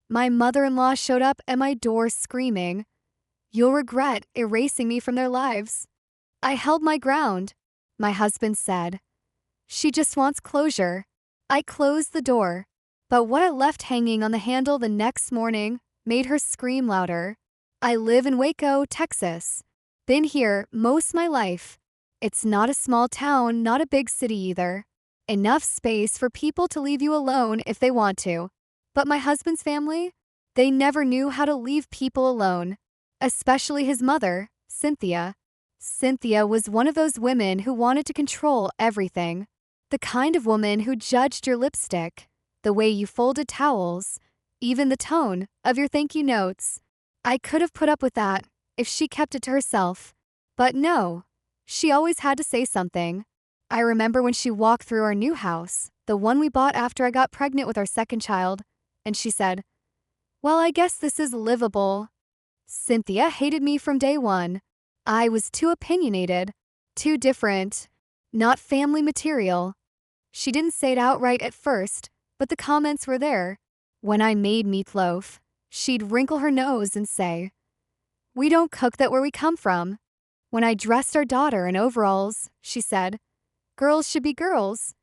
My mother-in-law showed up at my door screaming, "You'll regret erasing me from their lives." I held my ground. My husband said, "She just wants closure." I closed the door, but what I left hanging on the handle the next morning made her scream louder. I live in Waco, Texas. Been here most my life. It's not a small town, not a big city either. Enough space for people to leave you alone if they want to. But my husband's family, they never knew how to leave people alone. Especially his mother, Cynthia. Cynthia was one of those women who wanted to control everything. The kind of woman who judged your lipstick, the way you folded towels, even the tone of your thank you notes. I could have put up with that if she kept it to herself. But no, she always had to say something. I remember when she walked through our new house, the one we bought after I got pregnant with our second child, and she said, "Well, I guess this is livable." Cynthia hated me from day one. I was too opinionated, too different, not family material. She didn't say it outright at first, but the comments were there. When I made meatloaf, she'd wrinkle her nose and say, "We don't cook that where we come from." When I dressed our daughter in overalls, she said, "Girls should be girls."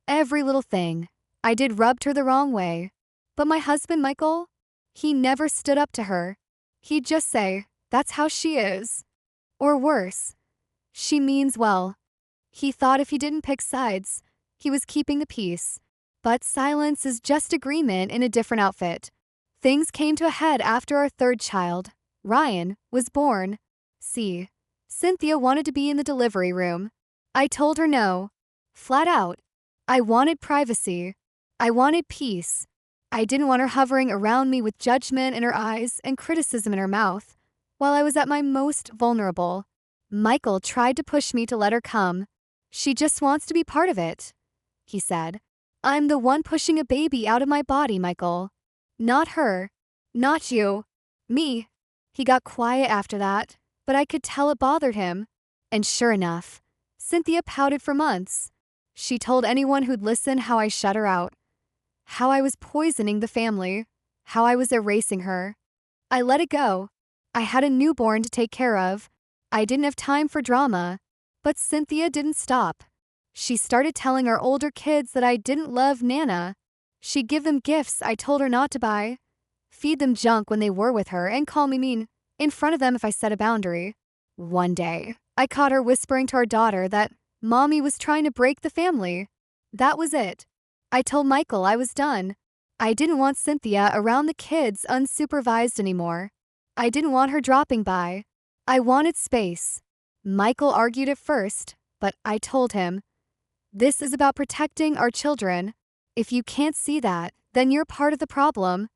Every little thing I did rubbed her the wrong way. But my husband, Michael, he never stood up to her. He'd just say, "That's how she is." Or worse, "She means well." He thought if he didn't pick sides, he was keeping the peace. But silence is just agreement in a different outfit. Things came to a head after our third child, Ryan, was born. See, Cynthia wanted to be in the delivery room. I told her no. Flat out. I wanted privacy. I wanted peace. I didn't want her hovering around me with judgment in her eyes and criticism in her mouth while I was at my most vulnerable. Michael tried to push me to let her come. "She just wants to be part of it," he said. "I'm the one pushing a baby out of my body, Michael. Not her. Not you. Me." He got quiet after that, but I could tell it bothered him. And sure enough, Cynthia pouted for months. She told anyone who'd listen how I shut her out, how I was poisoning the family, how I was erasing her. I let it go. I had a newborn to take care of. I didn't have time for drama. But Cynthia didn't stop. She started telling our older kids that I didn't love Nana. She'd give them gifts I told her not to buy, feed them junk when they were with her, and call me mean in front of them if I set a boundary. One day, I caught her whispering to our daughter that Mommy was trying to break the family. That was it. I told Michael I was done. I didn't want Cynthia around the kids unsupervised anymore. I didn't want her dropping by. I wanted space. Michael argued at first, but I told him, "This is about protecting our children. If you can't see that, then you're part of the problem."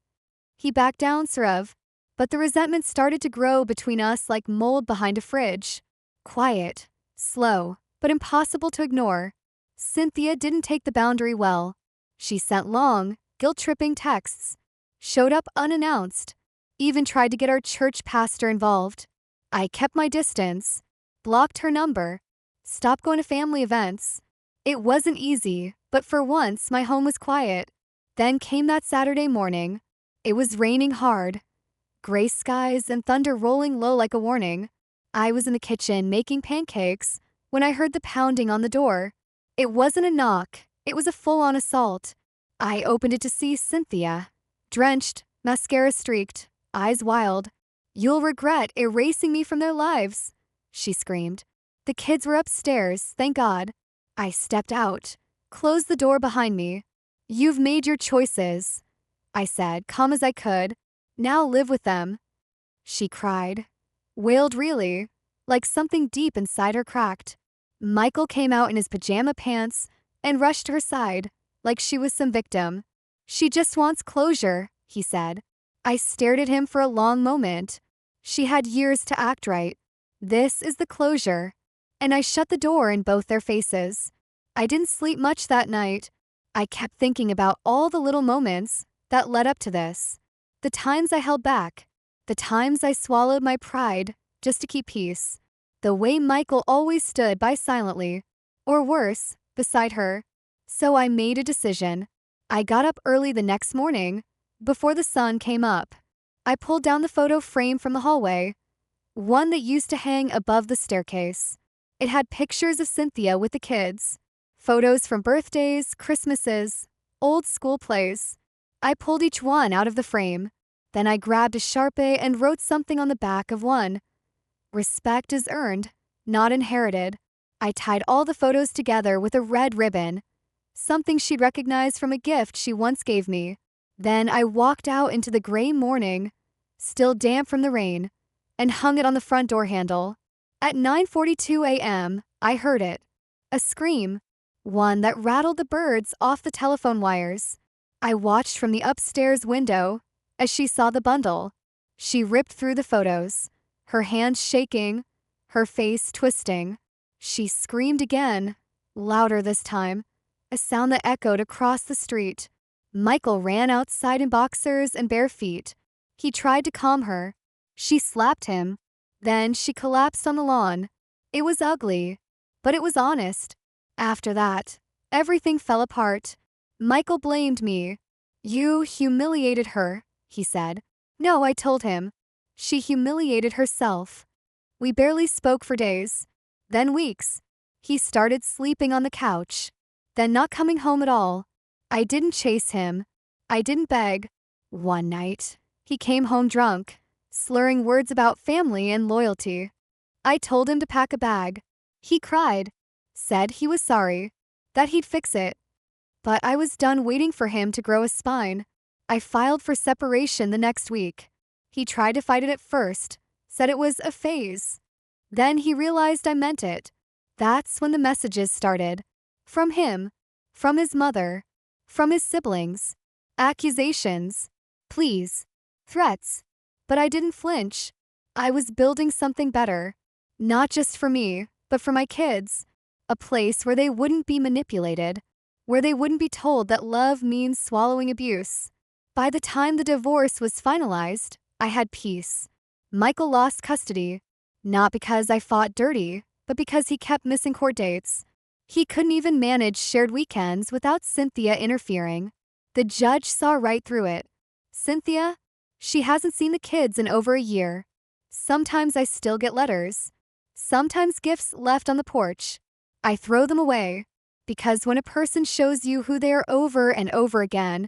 He backed down, sort of, but the resentment started to grow between us like mold behind a fridge. Quiet, slow, but impossible to ignore. Cynthia didn't take the boundary well. She sent long, guilt-tripping texts, showed up unannounced, even tried to get our church pastor involved. I kept my distance, blocked her number, stopped going to family events. It wasn't easy, but for once my home was quiet. Then came that Saturday morning. It was raining hard, gray skies and thunder rolling low like a warning. I was in the kitchen making pancakes when I heard the pounding on the door. It wasn't a knock, it was a full-on assault. I opened it to see Cynthia, drenched, mascara streaked, eyes wild. "You'll regret erasing me from their lives," she screamed. The kids were upstairs, thank God. I stepped out, closed the door behind me. "You've made your choices," I said, calm as I could. "Now live with them." She cried, wailed really, like something deep inside her cracked. Michael came out in his pajama pants and rushed to her side, like she was some victim. "She just wants closure," he said. I stared at him for a long moment. She had years to act right. This is the closure. And I shut the door in both their faces. I didn't sleep much that night. I kept thinking about all the little moments that led up to this. The times I held back. The times I swallowed my pride just to keep peace. The way Michael always stood by silently, or worse, beside her. So I made a decision. I got up early the next morning, Before the sun came up, I pulled down the photo frame from the hallway, one that used to hang above the staircase. It had pictures of Cynthia with the kids, photos from birthdays, Christmases, old school plays. I pulled each one out of the frame. Then I grabbed a Sharpie and wrote something on the back of one. Respect is earned, not inherited. I tied all the photos together with a red ribbon, something she'd recognized from a gift she once gave me. Then I walked out into the gray morning, still damp from the rain, and hung it on the front door handle. At 9:42 a.m., I heard it. A scream, one that rattled the birds off the telephone wires. I watched from the upstairs window as she saw the bundle. She ripped through the photos, her hands shaking, her face twisting. She screamed again, louder this time, a sound that echoed across the street. Michael ran outside in boxers and bare feet. He tried to calm her. She slapped him. Then she collapsed on the lawn. It was ugly, but it was honest. After that, everything fell apart. Michael blamed me. You humiliated her, he said. No, I told him. She humiliated herself. We barely spoke for days, then weeks. He started sleeping on the couch, then not coming home at all. I didn't chase him. I didn't beg. One night, he came home drunk, slurring words about family and loyalty. I told him to pack a bag. He cried, said he was sorry, that he'd fix it. But I was done waiting for him to grow a spine. I filed for separation the next week. He tried to fight it at first, said it was a phase. Then he realized I meant it. That's when the messages started. From him, from his mother, from his siblings. Accusations, pleas, threats. But I didn't flinch. I was building something better. Not just for me, but for my kids. A place where they wouldn't be manipulated, where they wouldn't be told that love means swallowing abuse. By the time the divorce was finalized, I had peace. Michael lost custody, not because I fought dirty, but because he kept missing court dates. He couldn't even manage shared weekends without Cynthia interfering. The judge saw right through it. Cynthia? She hasn't seen the kids in over a year. Sometimes I still get letters. Sometimes gifts left on the porch. I throw them away, because when a person shows you who they are over and over again,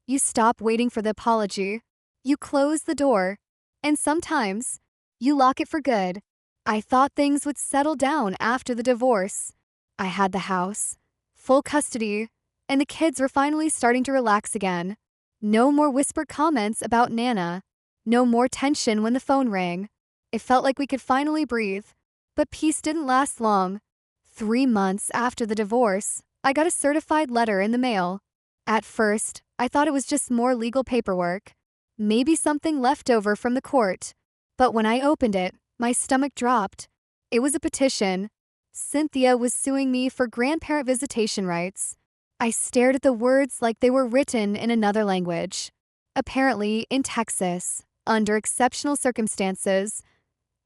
you stop waiting for the apology. You close the door, and sometimes you lock it for good. I thought things would settle down after the divorce. I had the house, full custody, and the kids were finally starting to relax again. No more whispered comments about Nana. No more tension when the phone rang. It felt like we could finally breathe. But peace didn't last long. 3 months after the divorce, I got a certified letter in the mail. At first, I thought it was just more legal paperwork. Maybe something left over from the court. But when I opened it, my stomach dropped. It was a petition. Cynthia was suing me for grandparent visitation rights. I stared at the words like they were written in another language. Apparently, in Texas, under exceptional circumstances,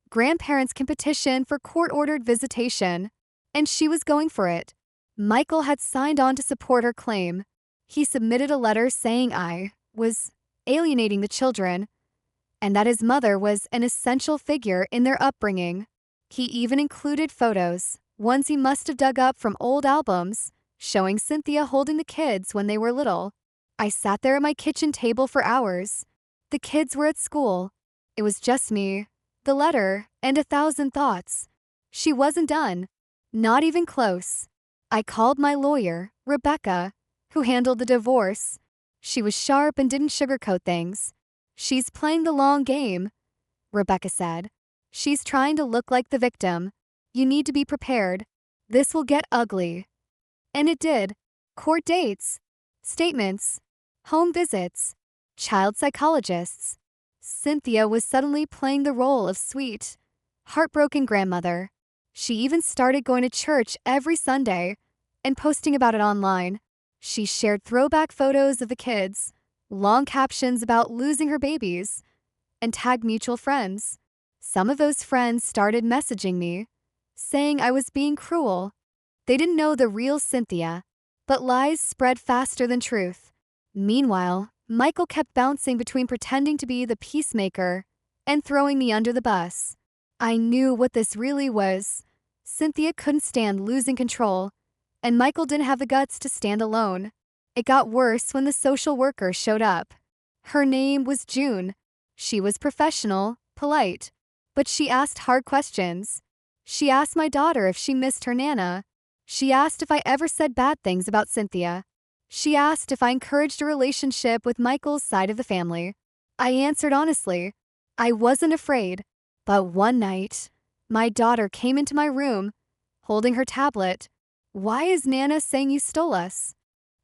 grandparents can petition for court-ordered visitation, and she was going for it. Michael had signed on to support her claim. He submitted a letter saying I was alienating the children, and that his mother was an essential figure in their upbringing. He even included photos, ones he must have dug up from old albums, showing Cynthia holding the kids when they were little. I sat there at my kitchen table for hours. The kids were at school. It was just me, the letter, and 1,000 thoughts. She wasn't done. Not even close. I called my lawyer, Rebecca, who handled the divorce. She was sharp and didn't sugarcoat things. She's playing the long game, Rebecca said. She's trying to look like the victim. You need to be prepared. This will get ugly. And it did. Court dates, statements, home visits, child psychologists. Cynthia was suddenly playing the role of sweet, heartbroken grandmother. She even started going to church every Sunday and posting about it online. She shared throwback photos of the kids, long captions about losing her babies, and tagged mutual friends. Some of those friends started messaging me, saying I was being cruel. They didn't know the real Cynthia, but lies spread faster than truth. Meanwhile, Michael kept bouncing between pretending to be the peacemaker and throwing me under the bus. I knew what this really was. Cynthia couldn't stand losing control, and Michael didn't have the guts to stand alone. It got worse when the social worker showed up. Her name was June. She was professional, polite, but she asked hard questions. She asked my daughter if she missed her Nana. She asked if I ever said bad things about Cynthia. She asked if I encouraged a relationship with Michael's side of the family. I answered honestly. I wasn't afraid. But one night, my daughter came into my room, holding her tablet. "Why is Nana saying you stole us?"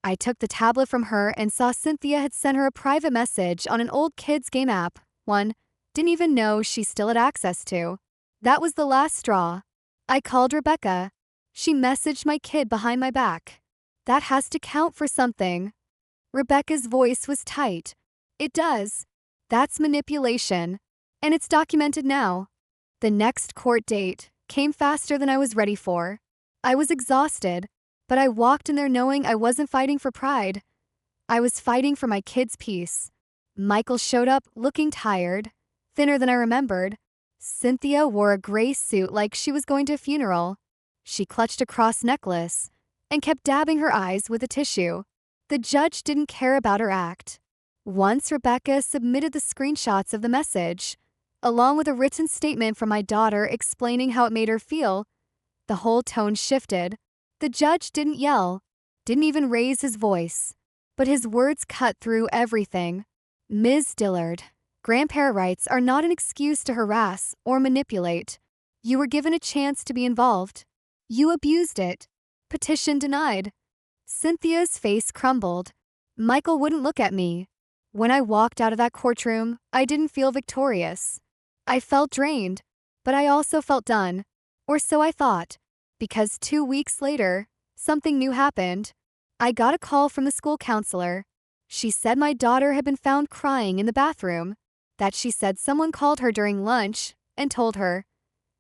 I took the tablet from her and saw Cynthia had sent her a private message on an old kids game app, one didn't even know she still had access to. That was the last straw. I called Rebecca. She messaged my kid behind my back. That has to count for something. Rebecca's voice was tight. It does. That's manipulation. And it's documented now. The next court date came faster than I was ready for. I was exhausted, but I walked in there knowing I wasn't fighting for pride. I was fighting for my kid's peace. Michael showed up looking tired, thinner than I remembered. Cynthia wore a gray suit like she was going to a funeral. She clutched a cross necklace and kept dabbing her eyes with a tissue. The judge didn't care about her act. Once Rebecca submitted the screenshots of the message, along with a written statement from my daughter explaining how it made her feel, the whole tone shifted. The judge didn't yell, didn't even raise his voice, but his words cut through everything. "Ms. Dillard, grandparent rights are not an excuse to harass or manipulate. You were given a chance to be involved. You abused it. Petition denied." Cynthia's face crumbled. Michael wouldn't look at me. When I walked out of that courtroom, I didn't feel victorious. I felt drained, but I also felt done. Or so I thought. Because 2 weeks later, something new happened. I got a call from the school counselor. She said my daughter had been found crying in the bathroom. That she said someone called her during lunch and told her,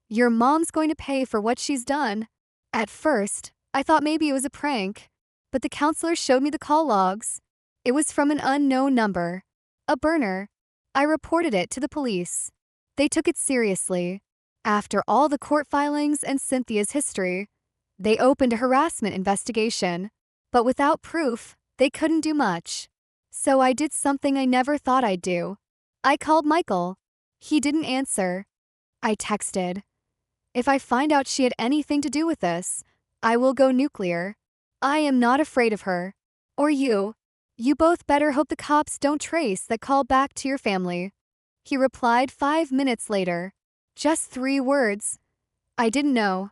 "Your mom's going to pay for what she's done." At first, I thought maybe it was a prank, but the counselor showed me the call logs. It was from an unknown number. A burner. I reported it to the police. They took it seriously. After all the court filings and Cynthia's history, they opened a harassment investigation. But without proof, they couldn't do much. So I did something I never thought I'd do. I called Michael. He didn't answer. I texted, "If I find out she had anything to do with this, I will go nuclear. I am not afraid of her. Or you. You both better hope the cops don't trace that call back to your family." He replied 5 minutes later. Just 3 words. I didn't know.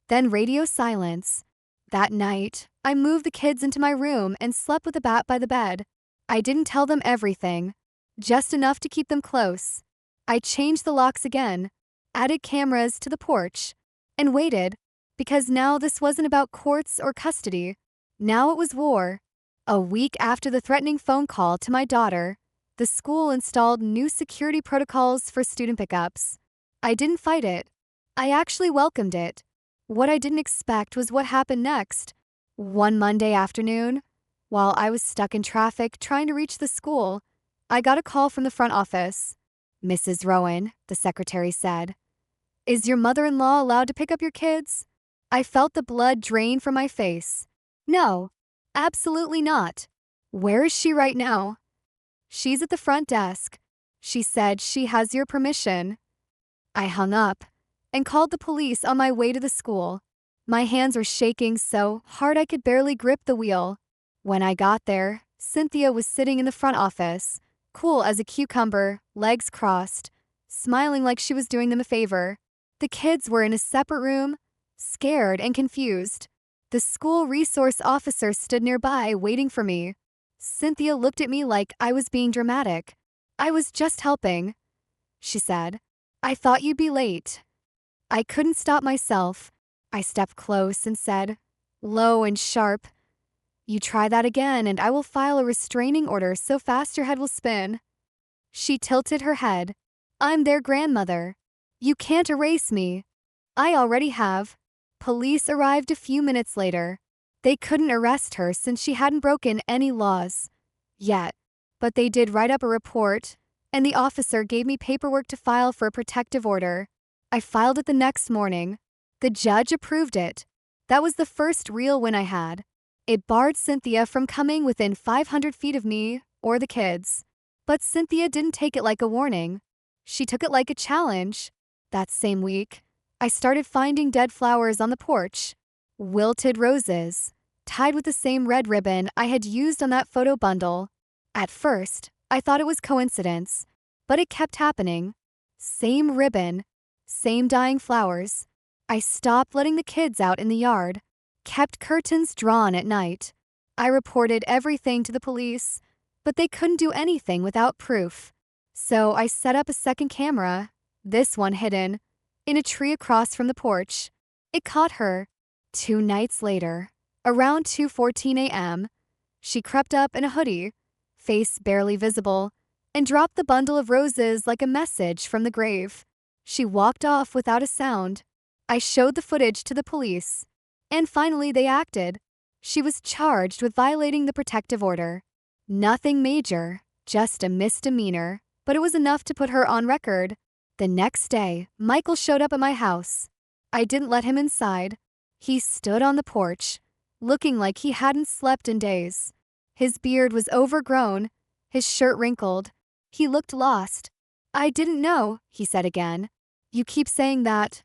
Then radio silence. That night, I moved the kids into my room and slept with a bat by the bed. I didn't tell them everything, just enough to keep them close. I changed the locks again, added cameras to the porch, and waited, because now this wasn't about courts or custody. Now it was war. A week after the threatening phone call to my daughter, the school installed new security protocols for student pickups. I didn't fight it. I actually welcomed it. What I didn't expect was what happened next. One Monday afternoon, while I was stuck in traffic trying to reach the school, I got a call from the front office. "Mrs. Rowan," the secretary said, "is your mother-in-law allowed to pick up your kids?" I felt the blood drain from my face. "No, absolutely not. Where is she right now?" "She's at the front desk. She said she has your permission." I hung up and called the police on my way to the school. My hands were shaking so hard I could barely grip the wheel. When I got there, Cynthia was sitting in the front office, cool as a cucumber, legs crossed, smiling like she was doing them a favor. The kids were in a separate room, scared and confused. The school resource officer stood nearby waiting for me. Cynthia looked at me like I was being dramatic. "I was just helping," she said. "I thought you'd be late." I couldn't stop myself. I stepped close and said, low and sharp, "You try that again and I will file a restraining order so fast your head will spin." She tilted her head. "I'm their grandmother. You can't erase me." "I already have." Police arrived a few minutes later. They couldn't arrest her since she hadn't broken any laws. Yet. but they did write up a report, and the officer gave me paperwork to file for a protective order. I filed it the next morning. The judge approved it. That was the first real win I had. It barred Cynthia from coming within 500 feet of me or the kids. But Cynthia didn't take it like a warning. She took it like a challenge. That same week, I started finding dead flowers on the porch. Wilted roses, tied with the same red ribbon I had used on that photo bundle. At first, I thought it was coincidence, but it kept happening. Same ribbon, same dying flowers. I stopped letting the kids out in the yard, kept curtains drawn at night. I reported everything to the police, but they couldn't do anything without proof. So I set up a second camera, this one hidden, in a tree across from the porch. It caught her. 2 nights later, around 2:14 a.m., she crept up in a hoodie, face barely visible, and dropped the bundle of roses like a message from the grave. She walked off without a sound. I showed the footage to the police, and finally they acted. She was charged with violating the protective order. Nothing major, just a misdemeanor, but it was enough to put her on record. The next day, Michael showed up at my house. I didn't let him inside. He stood on the porch, looking like he hadn't slept in days. His beard was overgrown, his shirt wrinkled. He looked lost. "I didn't know," he said again. "You keep saying that."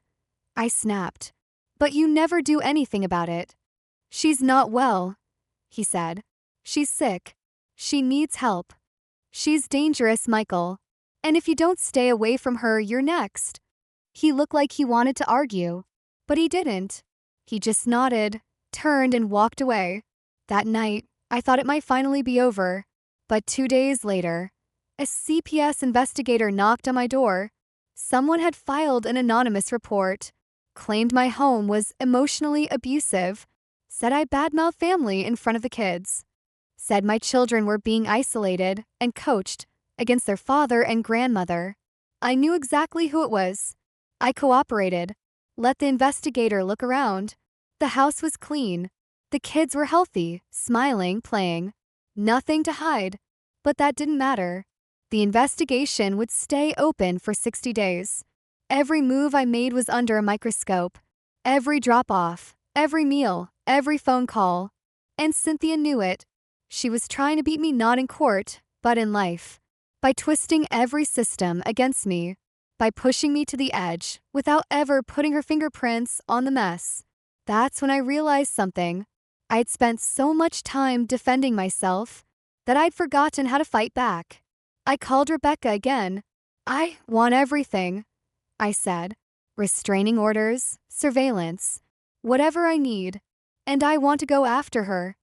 I snapped. "But you never do anything about it." "She's not well," he said. "She's sick. She needs help. She's dangerous, Michael. And if you don't stay away from her, you're next." He looked like he wanted to argue, but he didn't. He just nodded, turned, and walked away. That night, I thought it might finally be over. But 2 days later, a CPS investigator knocked on my door. Someone had filed an anonymous report, claimed my home was emotionally abusive, said I badmouthed family in front of the kids, said my children were being isolated and coached against their father and grandmother. I knew exactly who it was. I cooperated, let the investigator look around. The house was clean. The kids were healthy, smiling, playing. Nothing to hide. But that didn't matter. The investigation would stay open for 60 days. Every move I made was under a microscope. Every drop-off, every meal, every phone call. And Cynthia knew it. She was trying to beat me not in court, but in life. By twisting every system against me. By pushing me to the edge without ever putting her fingerprints on the mess. That's when I realized something. I'd spent so much time defending myself that I'd forgotten how to fight back. I called Rebecca again. "I want everything," I said. "Restraining orders, surveillance, whatever I need. And I want to go after her."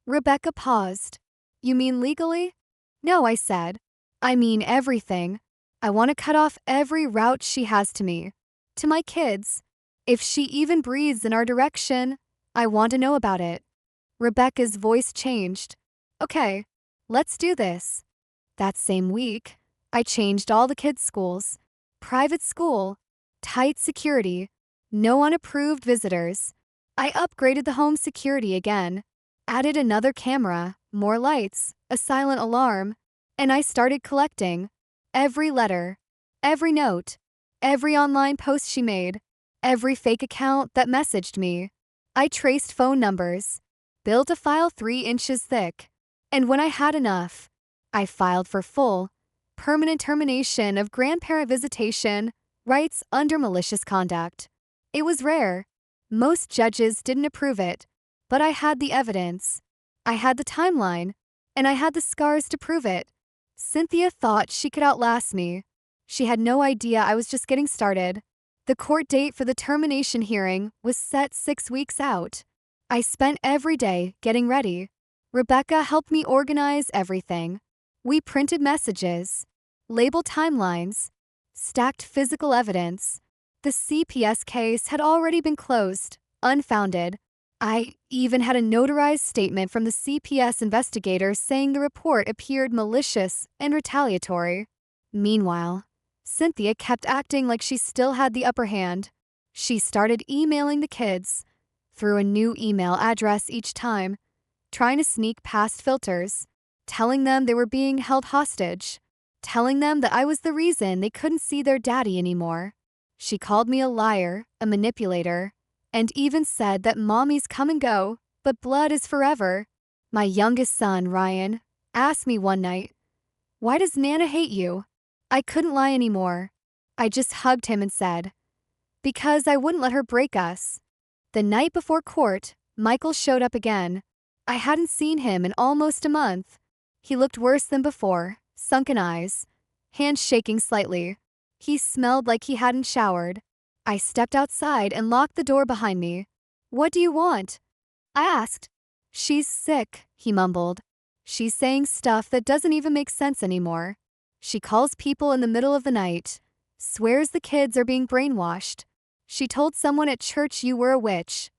Rebecca paused. "You mean legally?" "No," I said. "I mean everything. I want to cut off every route she has to me, to my kids. If she even breathes in our direction, I want to know about it." Rebecca's voice changed. "Okay, let's do this." That same week, I changed all the kids' schools. Private school, tight security, no unapproved visitors. I upgraded the home security again, added another camera, more lights, a silent alarm, and I started collecting. Every letter, every note, every online post she made, every fake account that messaged me. I traced phone numbers, built a file 3 inches thick, and when I had enough, I filed for full, permanent termination of grandparent visitation rights under malicious conduct. It was rare. Most judges didn't approve it, but I had the evidence. I had the timeline, and I had the scars to prove it. Cynthia thought she could outlast me. She had no idea I was just getting started. The court date for the termination hearing was set 6 weeks out. I spent every day getting ready. Rebecca helped me organize everything. We printed messages, labeled timelines, stacked physical evidence. The CPS case had already been closed, unfounded. I even had a notarized statement from the CPS investigator saying the report appeared malicious and retaliatory. Meanwhile, Cynthia kept acting like she still had the upper hand. She started emailing the kids, through a new email address each time, trying to sneak past filters. telling them they were being held hostage, telling them that I was the reason they couldn't see their daddy anymore. She called me a liar, a manipulator, and even said that mommies come and go, but blood is forever. My youngest son, Ryan, asked me one night, "Why does Nana hate you?" I couldn't lie anymore. I just hugged him and said, "Because I wouldn't let her break us." The night before court, Michael showed up again. I hadn't seen him in almost a month. He looked worse than before, sunken eyes, hands shaking slightly. He smelled like he hadn't showered. I stepped outside and locked the door behind me. "What do you want?" I asked. "She's sick," he mumbled. "She's saying stuff that doesn't even make sense anymore. She calls people in the middle of the night, swears the kids are being brainwashed. She told someone at church you were a witch."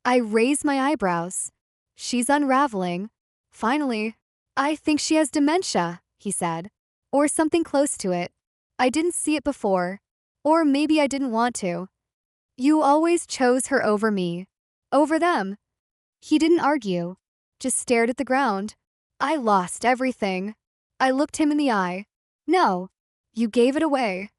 I raised my eyebrows. "She's unraveling. Finally, I think she has dementia," he said. "Or something close to it. I didn't see it before. Or maybe I didn't want to. You always chose her over me. Over them." He didn't argue, just stared at the ground. I lost everything. I looked him in the eye. "No, you gave it away."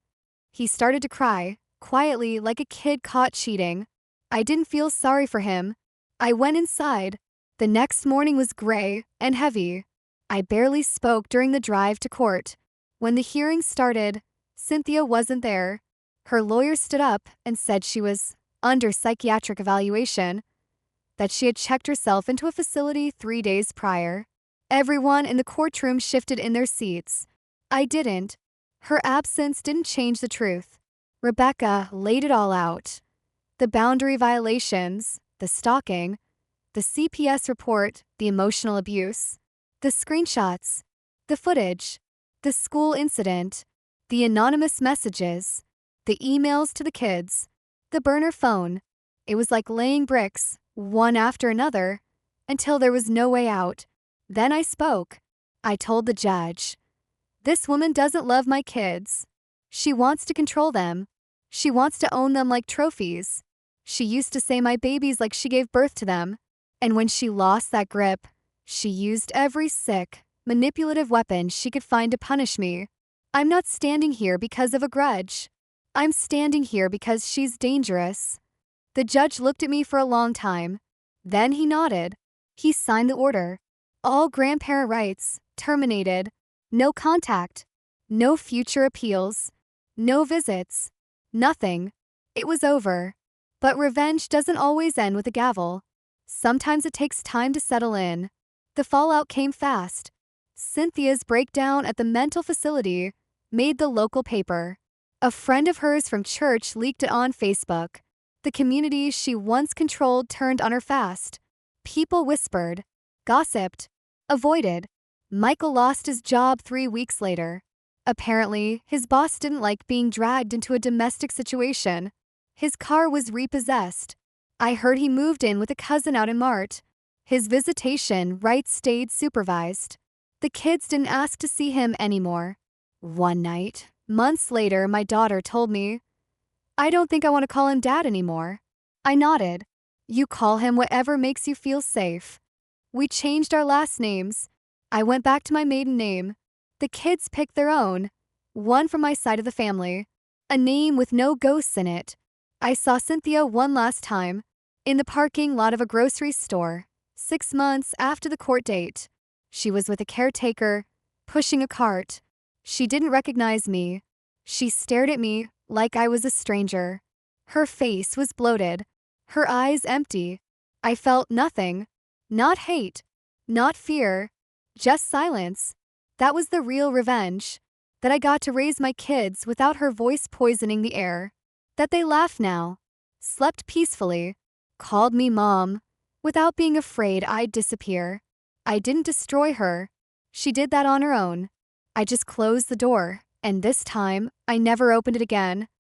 He started to cry, quietly like a kid caught cheating. I didn't feel sorry for him. I went inside. The next morning was gray and heavy. I barely spoke during the drive to court. When the hearing started, Cynthia wasn't there. Her lawyer stood up and said she was under psychiatric evaluation, that she had checked herself into a facility 3 days prior. Everyone in the courtroom shifted in their seats. I didn't. Her absence didn't change the truth. Rebecca laid it all out. The boundary violations, the stalking, the CPS report, the emotional abuse, the screenshots, the footage, the school incident, the anonymous messages, the emails to the kids, the burner phone. It was like laying bricks, one after another, until there was no way out. Then I spoke. I told the judge, "This woman doesn't love my kids. She wants to control them. She wants to own them like trophies. She used to say my babies like she gave birth to them. And when she lost that grip, she used every sick, manipulative weapon she could find to punish me. I'm not standing here because of a grudge. I'm standing here because she's dangerous." The judge looked at me for a long time. Then he nodded. He signed the order. All grandparent rights terminated. No contact. No future appeals. No visits. Nothing. It was over. But revenge doesn't always end with a gavel. Sometimes it takes time to settle in. The fallout came fast. Cynthia's breakdown at the mental facility made the local paper. A friend of hers from church leaked it on Facebook. The community she once controlled turned on her fast. People whispered, gossiped, avoided. Michael lost his job 3 weeks later. Apparently, his boss didn't like being dragged into a domestic situation. His car was repossessed. I heard he moved in with a cousin out in Mart. His visitation rights stayed supervised. The kids didn't ask to see him anymore. One night, months later, my daughter told me, "I don't think I want to call him Dad anymore." I nodded. "You call him whatever makes you feel safe." We changed our last names. I went back to my maiden name. The kids picked their own, one from my side of the family, a name with no ghosts in it. I saw Cynthia one last time, in the parking lot of a grocery store, 6 months after the court date. She was with a caretaker, pushing a cart. She didn't recognize me. She stared at me like I was a stranger. Her face was bloated, her eyes empty. I felt nothing. Not hate, not fear, just silence. That was the real revenge. That I got to raise my kids without her voice poisoning the air. That they laughed now, slept peacefully, called me Mom, without being afraid I'd disappear. I didn't destroy her. She did that on her own. I just closed the door, and this time, I never opened it again.